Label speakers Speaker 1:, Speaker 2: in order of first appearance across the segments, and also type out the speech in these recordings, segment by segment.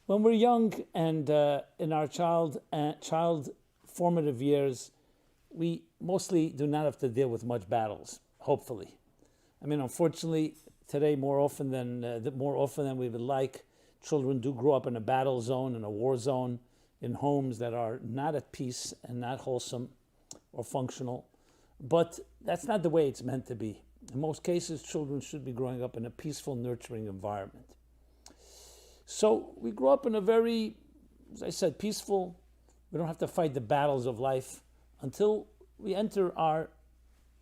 Speaker 1: When we're young and in our child formative years, we mostly do not have to deal with much battles, hopefully. I mean, unfortunately, today more often than we would like, children do grow up in a battle zone, in a war zone, in homes that are not at peace and not wholesome or functional. But that's not the way it's meant to be. In most cases, children should be growing up in a peaceful, nurturing environment. So we grow up in a very, as I said, peaceful. We don't have to fight the battles of life until we enter our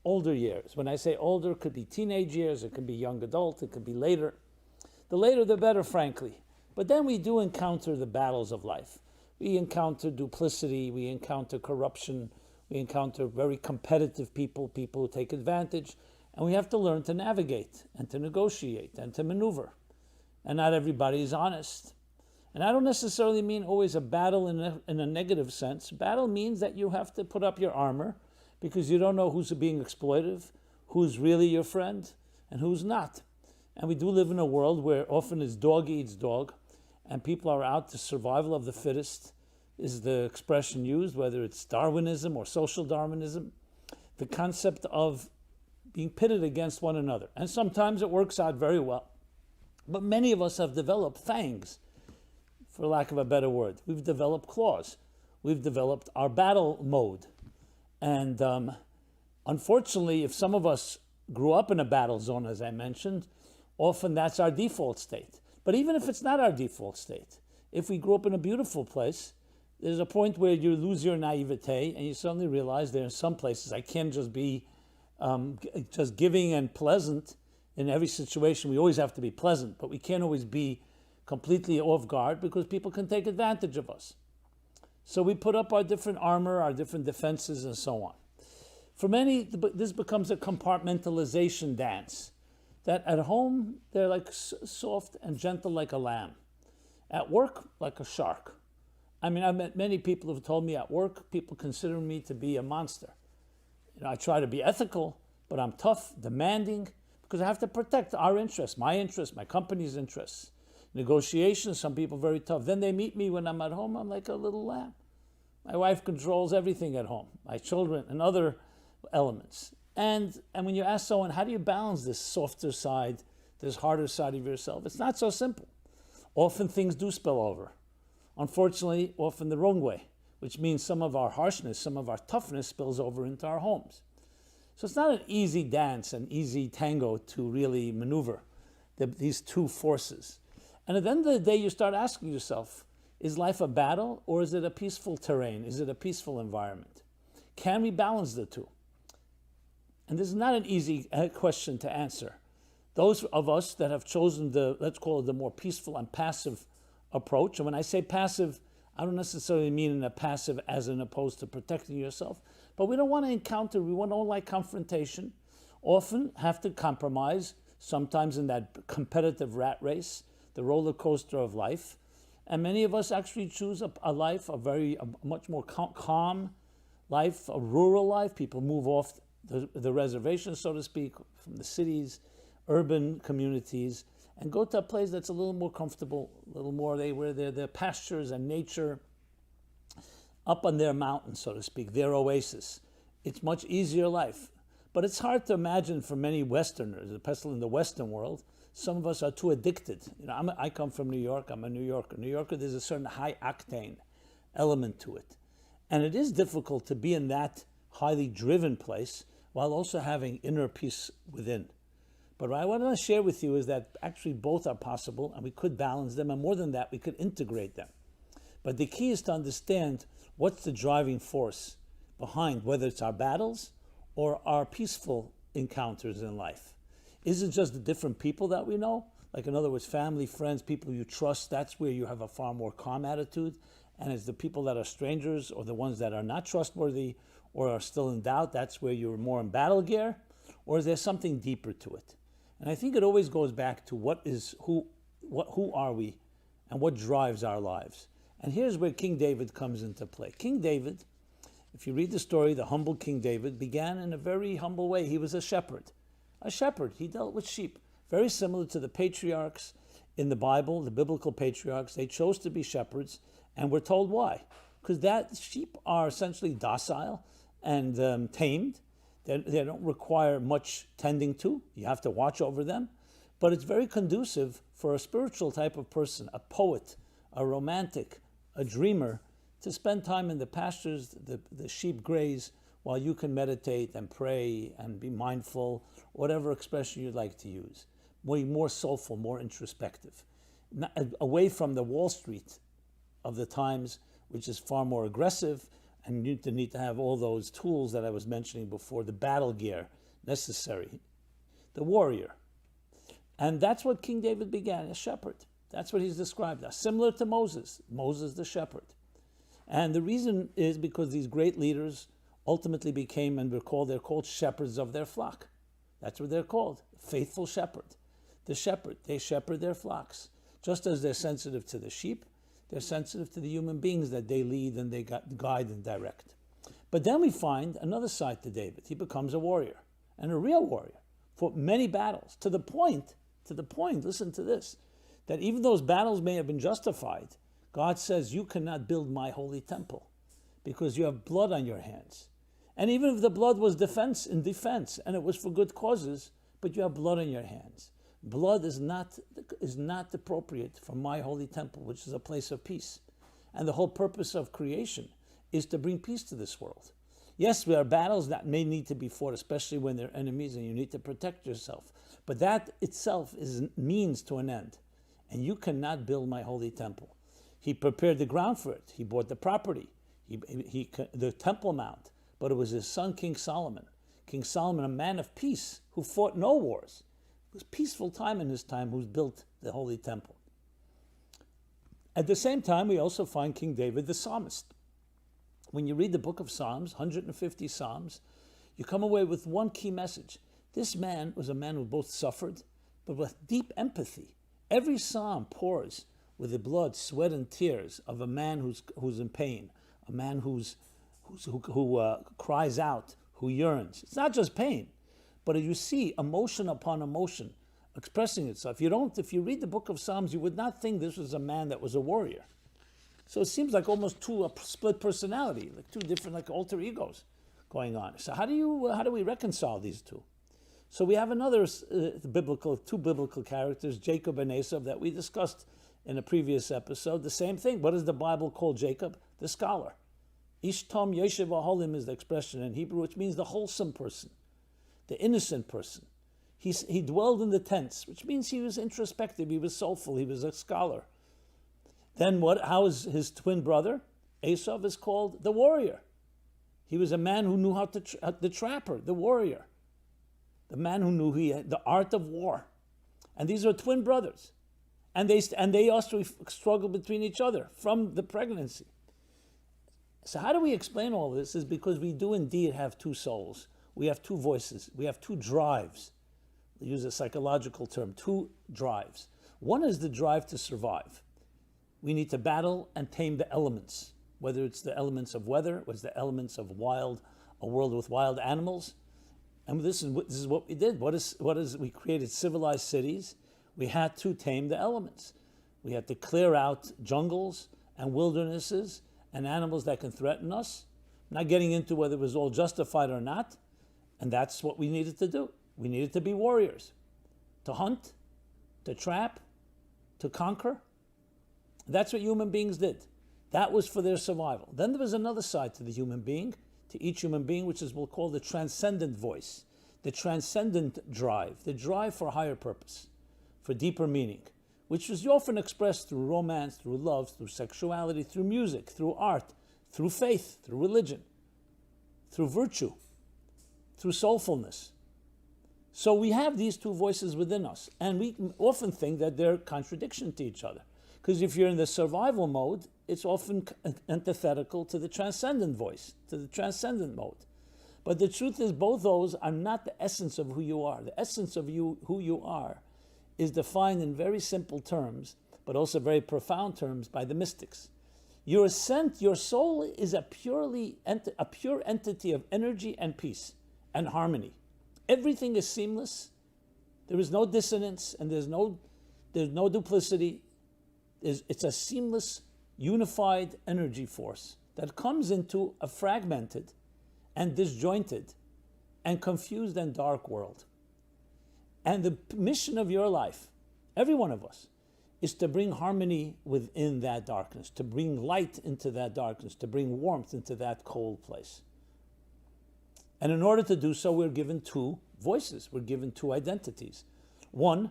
Speaker 1: older years. When I say older, it could be teenage years, it could be young adult, it could be later. The later the better, frankly. But then we do encounter the battles of life. We encounter duplicity, we encounter corruption, we encounter very competitive people who take advantage, and we have to learn to navigate and to negotiate and to maneuver. And not everybody is honest. And I don't necessarily mean always a battle in a negative sense. Battle means that you have to put up your armor because you don't know who's being exploitive, who's really your friend, and who's not. And we do live in a world where often it's dog eats dog, and people are out to survival of the fittest, is the expression used, whether it's Darwinism or social Darwinism, the concept of being pitted against one another. And sometimes it works out very well. But many of us have developed fangs, for lack of a better word. We've developed claws. We've developed our battle mode. And unfortunately, if some of us grew up in a battle zone, as I mentioned, often that's our default state. But even if it's not our default state, if we grew up in a beautiful place, there's a point where you lose your naivete and you suddenly realize there are some places I can't just be just giving and pleasant in every situation. We always have to be pleasant, but we can't always be completely off guard because people can take advantage of us. So we put up our different armor, our different defenses, and so on. For many, this becomes a compartmentalization dance. That at home, they're like soft and gentle like a lamb. At work, like a shark. I mean, I've met many people who've told me at work, people consider me to be a monster. I try to be ethical, but I'm tough, demanding, because I have to protect our interests, my company's interests. Negotiations, some people very tough. Then they meet me when I'm at home, I'm like a little lamb. My wife controls everything at home, my children and other elements. And when you ask someone, how do you balance this softer side, this harder side of yourself? It's not so simple. Often things do spill over. Unfortunately, often the wrong way, which means some of our harshness, some of our toughness spills over into our homes. So it's not an easy dance, an easy tango to really maneuver these two forces. And at the end of the day, you start asking yourself, is life a battle or is it a peaceful terrain? Is it a peaceful environment? Can we balance the two? And this is not an easy question to answer. Those of us that have chosen let's call it the more peaceful and passive approach, and when I say passive, I don't necessarily mean in a passive as in opposed to protecting yourself, but we don't like confrontation, often have to compromise, sometimes in that competitive rat race, the roller coaster of life. And many of us actually choose a life, a much more calm life, a rural life. People move off the reservation, so to speak, from the cities, urban communities, and go to a place that's a little more comfortable, a little more where their pastures and nature up on their mountain, so to speak, their oasis. It's much easier life. But it's hard to imagine for many Westerners, especially in the Western world. Some of us are too addicted. I come from New York, I'm a New Yorker. New Yorker, there's a certain high octane element to it. And it is difficult to be in that highly driven place while also having inner peace within. But what I want to share with you is that actually both are possible and we could balance them, and more than that, we could integrate them. But the key is to understand what's the driving force behind, whether it's our battles or our peaceful encounters in life. Is it just the different people that we know? Like, in other words, family, friends, people you trust, that's where you have a far more calm attitude. And it's the people that are strangers or the ones that are not trustworthy or are still in doubt, that's where you're more in battle gear? Or is there something deeper to it? And I think it always goes back to who are we and what drives our lives. And here's where King David comes into play. King David, if you read the story, the humble King David began in a very humble way. He was a shepherd. He dealt with sheep, very similar to the patriarchs in the Bible, the biblical patriarchs, they chose to be shepherds, and we're told why. Because that sheep are essentially docile and tamed. They don't require much tending to. You have to watch over them. But it's very conducive for a spiritual type of person, a poet, a romantic, a dreamer, to spend time in the pastures, the sheep graze, while you can meditate and pray and be mindful, whatever expression you'd like to use. More soulful, more introspective. Away from the Wall Street of the times, which is far more aggressive, and you need to have all those tools that I was mentioning before, the battle gear necessary, the warrior. And that's what King David began, a shepherd. That's what he's described as, similar to Moses the shepherd. And the reason is because these great leaders ultimately became, and they're called shepherds of their flock. That's what they're called, faithful shepherd. The shepherd, they shepherd their flocks. Just as they're sensitive to the sheep, they're sensitive to the human beings that they lead and they guide and direct. But then we find another side to David. He becomes a warrior, and a real warrior, for many battles, to the point, listen to this, that even those battles may have been justified, God says, you cannot build my holy temple because you have blood on your hands. And even if the blood was defense, and it was for good causes, but you have blood on your hands. Blood is not appropriate for my holy temple, which is a place of peace. And the whole purpose of creation is to bring peace to this world. Yes, there are battles that may need to be fought, especially when they're enemies and you need to protect yourself. But that itself is means to an end. And you cannot build my holy temple. He prepared the ground for it. He bought the property, the Temple Mount. But it was his son, King Solomon, a man of peace, who fought no wars. It was peaceful time in his time, who built the holy temple. At the same time, we also find King David the psalmist. When you read the book of Psalms, 150 Psalms, you come away with one key message. This man was a man who both suffered, but with deep empathy. Every psalm pours with the blood, sweat, and tears of a man who's in pain, a man who cries out, who yearns. It's not just pain, but you see emotion upon emotion expressing itself. If you read the book of Psalms, you would not think this was a man that was a warrior. So it seems like almost a split personality, like two different alter egos going on. So how do we reconcile these two? So we have another two biblical characters, Jacob and Esau, that we discussed in a previous episode. The same thing. What does the Bible call Jacob? The scholar. Ish tom yeshiv aholim is the expression in Hebrew, which means the wholesome person, the innocent person. He dwelled in the tents, which means he was introspective, he was soulful, he was a scholar. Then how is his twin brother? Esau is called the warrior. He was a man who knew the trapper, the warrior, the man who knew the art of war. And these are twin brothers. And they also struggle between each other from the pregnancy. So how do we explain all this? Is because we do indeed have two souls. We have two voices. We have two drives. We use a psychological term, two drives. One is the drive to survive. We need to battle and tame the elements, whether it's the elements of weather, whether it's the elements of a world with wild animals. And this is what we did. We created civilized cities. We had to tame the elements. We had to clear out jungles and wildernesses and animals that can threaten us. I'm not getting into whether it was all justified or not. And that's what we needed to do. We needed to be warriors, to hunt, to trap, to conquer. That's what human beings did. That was for their survival. Then there was another side to the human being, to each human being, which is what we'll call the transcendent voice, the transcendent drive, the drive for higher purpose, for deeper meaning, which was often expressed through romance, through love, through sexuality, through music, through art, through faith, through religion, through virtue, through soulfulness. So we have these two voices within us, and we often think that they're contradiction to each other. Because if you're in the survival mode, it's often antithetical to the transcendent voice, to the transcendent mode. But the truth is, both those are not the essence of who you are. The essence of who you are is defined in very simple terms, but also very profound terms by the mystics. Your soul is a pure entity of energy and peace and harmony. Everything is seamless. There is no dissonance, and there's there's no duplicity. It's a seamless, unified energy force that comes into a fragmented and disjointed and confused and dark world. And the mission of your life, every one of us, is to bring harmony within that darkness, to bring light into that darkness, to bring warmth into that cold place. And in order to do so, we're given two voices, we're given two identities. One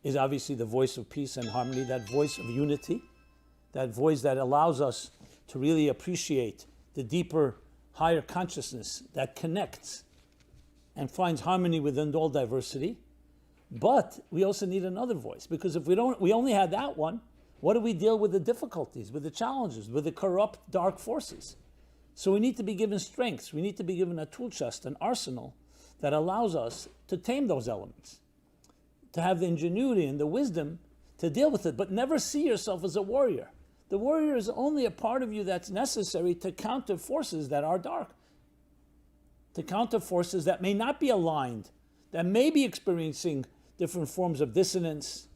Speaker 1: is obviously the voice of peace and harmony, that voice of unity, that voice that allows us to really appreciate the deeper, higher consciousness that connects and finds harmony within all diversity. But we also need another voice, because if we only had that one, what do we deal with the difficulties, with the challenges, with the corrupt, dark forces? So we need to be given strengths. We need to be given a tool chest, an arsenal that allows us to tame those elements, to have the ingenuity and the wisdom to deal with it, but never see yourself as a warrior. The warrior is only a part of you that's necessary to counter forces that are dark, to counter forces that may not be aligned, that may be experiencing different forms of dissonance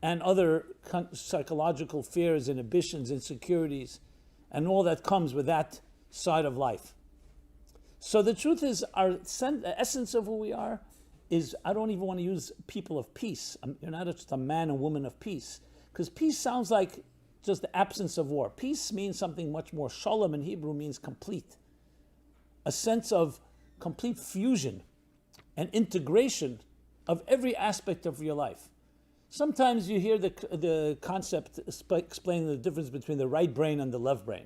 Speaker 1: and other psychological fears, inhibitions, insecurities, and all that comes with that side of life. So the truth is, the essence of who we are is, I don't even want to use people of peace. You're not just a man and woman of peace, because peace sounds like just the absence of war. Peace means something much more. Shalom in Hebrew means complete. A sense of complete fusion and integration of every aspect of your life. Sometimes you hear the concept explaining the difference between the right brain and the left brain,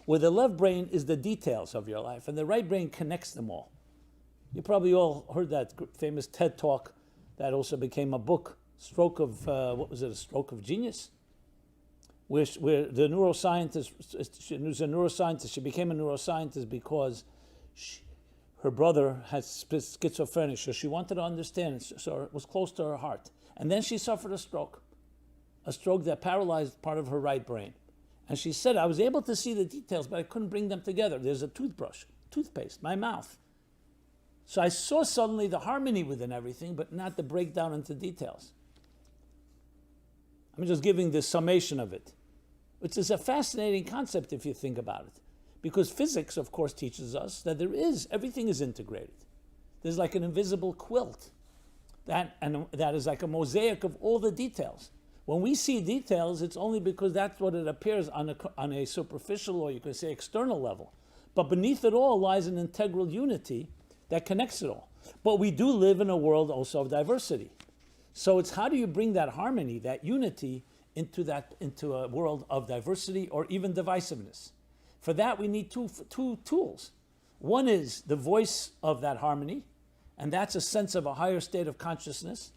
Speaker 1: where the left brain is the details of your life and the right brain connects them all. You probably all heard that famous TED talk that also became a book, A Stroke of Genius? Where the neuroscientist, who's a neuroscientist, she became a neuroscientist because her brother had schizophrenia, so she wanted to understand, so it was close to her heart. And then she suffered a stroke that paralyzed part of her right brain. And she said, I was able to see the details, but I couldn't bring them together. There's a toothbrush, toothpaste, my mouth. So I saw suddenly the harmony within everything, but not the breakdown into details. I'm just giving the summation of it, which is a fascinating concept if you think about it. Because physics, of course, teaches us that everything is integrated. There's like an invisible quilt that is like a mosaic of all the details. When we see details, it's only because that's what it appears on a superficial, or you could say external level. But beneath it all lies an integral unity that connects it all. But we do live in a world also of diversity. So it's how do you bring that harmony, that unity, into a world of diversity or even divisiveness? For that, we need two tools. One is the voice of that harmony, and that's a sense of a higher state of consciousness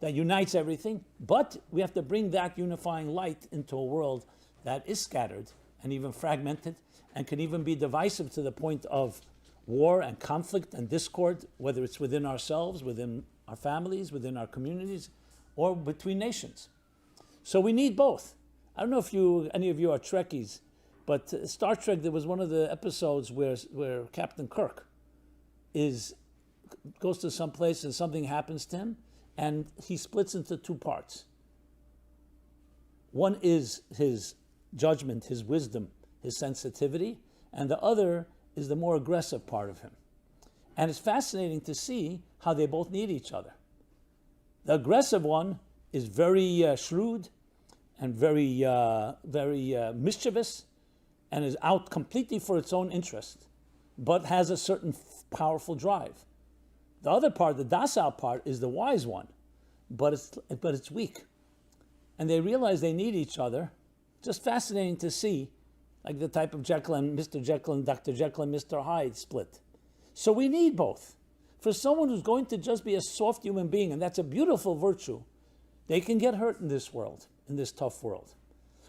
Speaker 1: that unites everything. But we have to bring that unifying light into a world that is scattered and even fragmented and can even be divisive to the point of war and conflict and discord, whether it's within ourselves, within our families, within our communities, or between nations. So we need both. I don't know if any of you are Trekkies, but Star Trek, there was one of the episodes where Captain Kirk goes to some place and something happens to him, and he splits into two parts. One is his judgment, his wisdom, his sensitivity, and the other is the more aggressive part of him. And it's fascinating to see how they both need each other. The aggressive one is very shrewd and very mischievous, and is out completely for its own interest, but has a certain powerful drive. The other part, the docile part, is the wise one, but it's weak. And they realize they need each other. Just fascinating to see, like the type of Jekyll and Mr. Jekyll and Dr. Jekyll and Mr. Hyde split. So we need both. For someone who's going to just be a soft human being, and that's a beautiful virtue, they can get hurt in this world, in this tough world.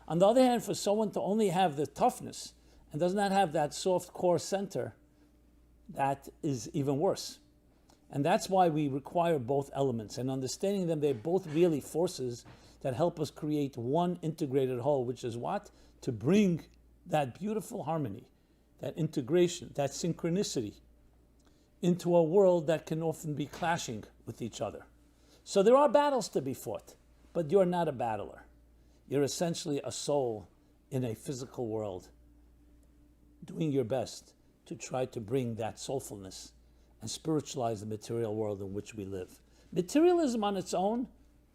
Speaker 1: On the other hand, for someone to only have the toughness and does not have that soft core center, that is even worse. And that's why we require both elements, and understanding them, they're both really forces that help us create one integrated whole, which is what? To bring that beautiful harmony, that integration, that synchronicity into a world that can often be clashing with each other. So there are battles to be fought, But you're not a battler. You're essentially a soul in a physical world, doing your best to try to bring that soulfulness and spiritualize the material world in which we live. Materialism on its own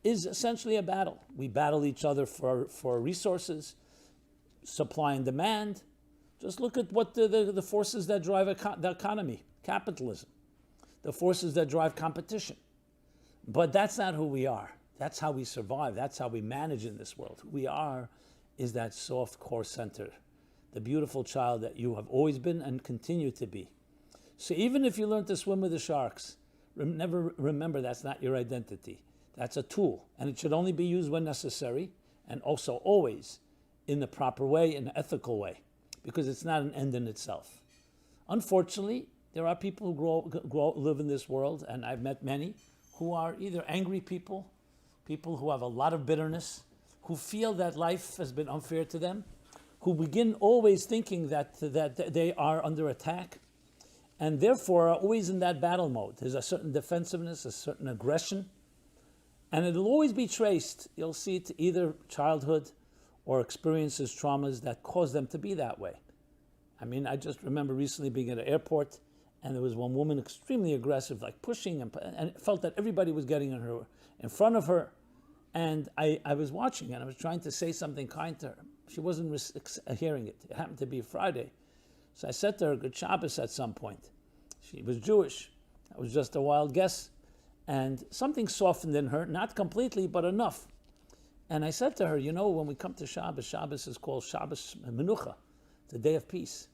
Speaker 1: is essentially a battle. We battle each other for resources, supply and demand. Just look at what the forces that drive the economy, capitalism, the forces that drive competition. But that's not who we are. That's how we survive. That's how we manage in this world. Who we are is that soft core center, the beautiful child that you have always been and continue to be. So even if you learn to swim with the sharks, never remember that's not your identity. That's a tool, and it should only be used when necessary, and also always in the proper way, in an ethical way, because it's not an end in itself. Unfortunately, there are people who live in this world, and I've met many, who are either angry people who have a lot of bitterness, who feel that life has been unfair to them, who begin always thinking that they are under attack, and therefore are always in that battle mode. There's a certain defensiveness, a certain aggression, and it'll always be traced, you'll see it, to either childhood or experiences, traumas that cause them to be that way. I mean, I just remember recently being at an airport, and there was one woman extremely aggressive, like pushing, and felt that everybody was getting in front of her. And I was watching, and I was trying to say something kind to her. She wasn't hearing it. It happened to be Friday. So I said to her, "Good Shabbos," at some point. She was Jewish. That was just a wild guess. And something softened in her, not completely, but enough. And I said to her, you know, when we come to Shabbos, Shabbos is called Shabbos Menucha, the day of peace.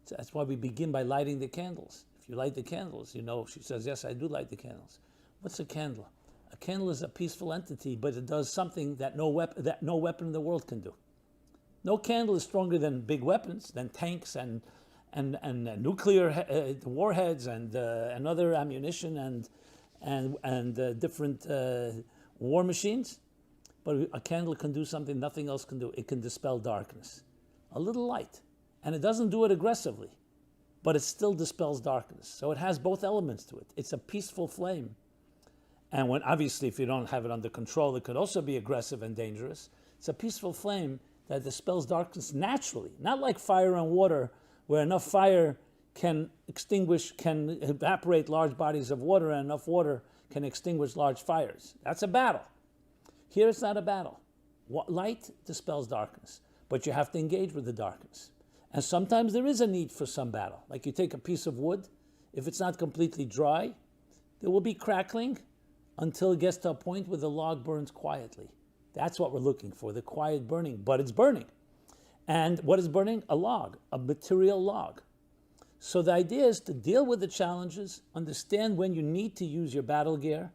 Speaker 1: So that's why we begin by lighting the candles. If you light the candles, you know, she says, yes, I do light the candles. What's a candle? A candle is a peaceful entity, but it does something that no weapon in the world can do. No candle is stronger than big weapons, than tanks and nuclear warheads and other ammunition and different war machines. But a candle can do something nothing else can do. It can dispel darkness. A little light. And it doesn't do it aggressively, but it still dispels darkness. So it has both elements to it. It's a peaceful flame. And when, obviously, if you don't have it under control, it could also be aggressive and dangerous. It's a peaceful flame that dispels darkness naturally, not like fire and water, where enough fire can evaporate large bodies of water, and enough water can extinguish large fires. That's a battle. Here it's not a battle. Light dispels darkness, but you have to engage with the darkness. And sometimes there is a need for some battle. Like you take a piece of wood, if it's not completely dry, there will be crackling until it gets to a point where the log burns quietly. That's what we're looking for, the quiet burning, but it's burning. And what is burning? A log, a material log. So the idea is to deal with the challenges, understand when you need to use your battle gear,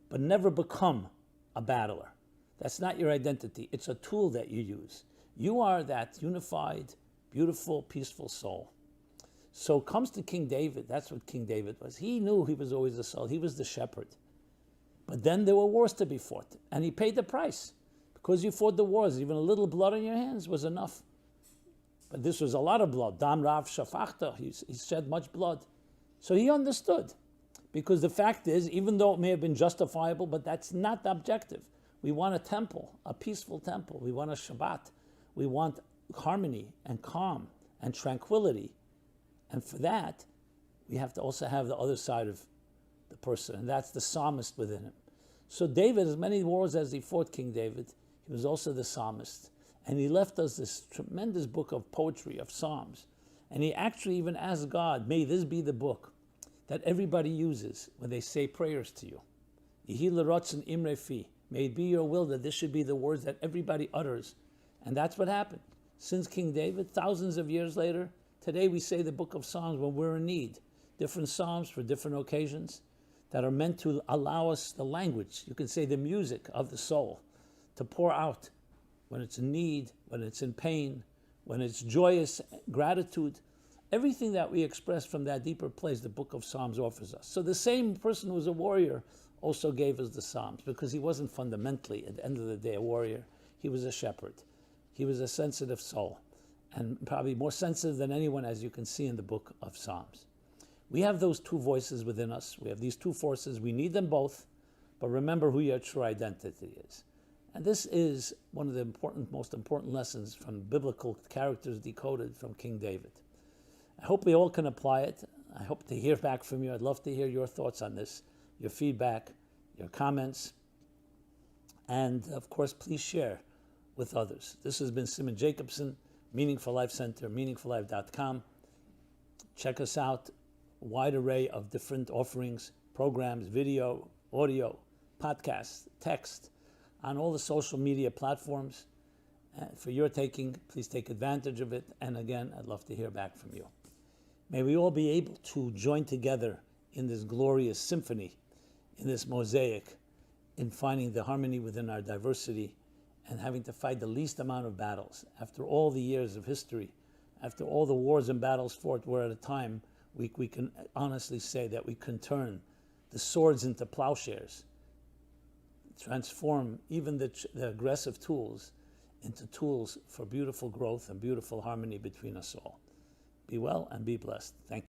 Speaker 1: but never become a battler. That's not your identity. It's a tool that you use. You are that unified, beautiful, peaceful soul. So it comes to King David. That's what King David was. He knew he was always the soul. He was the shepherd. But then there were wars to be fought, and he paid the price. Because you fought the wars, even a little blood on your hands was enough. But this was a lot of blood. Dam Rav Shafachta, he shed much blood. So he understood. Because the fact is, even though it may have been justifiable, but that's not the objective. We want a temple, a peaceful temple. We want a Shabbat. We want harmony and calm and tranquility. And for that, we have to also have the other side of the person, and that's the psalmist within him. So David, as many wars as he fought, King David, he was also the psalmist. And he left us this tremendous book of poetry, of psalms. And he actually even asked God, may this be the book that everybody uses when they say prayers to you. Yehi l'rotzen imre fi. May it be your will that this should be the words that everybody utters. And that's what happened. Since King David, thousands of years later, today we say the book of Psalms when we're in need. Different psalms for different occasions that are meant to allow us the language, you can say the music of the soul, to pour out when it's in need, when it's in pain, when it's joyous gratitude. Everything that we express from that deeper place, the book of Psalms offers us. So the same person who was a warrior also gave us the Psalms, because he wasn't fundamentally, at the end of the day, a warrior. He was a shepherd. He was a sensitive soul, and probably more sensitive than anyone, as you can see in the book of Psalms. We have those two voices within us. We have these two forces. We need them both, but remember who your true identity is. And this is one of the most important lessons from biblical characters decoded from King David. I hope we all can apply it. I hope to hear back from you. I'd love to hear your thoughts on this, your feedback, your comments. And of course, please share with others. This has been Simon Jacobson, Meaningful Life Center, meaningfullife.com. Check us out. Wide array of different offerings, programs, video, audio, podcasts, text, on all the social media platforms. For your taking, please take advantage of it. And again, I'd love to hear back from you. May we all be able to join together in this glorious symphony, in this mosaic, in finding the harmony within our diversity and having to fight the least amount of battles. After all the years of history, after all the wars and battles fought, we're at a time we can honestly say that we can turn the swords into plowshares, transform even the aggressive tools into tools for beautiful growth and beautiful harmony between us all. Be well and be blessed. Thank you.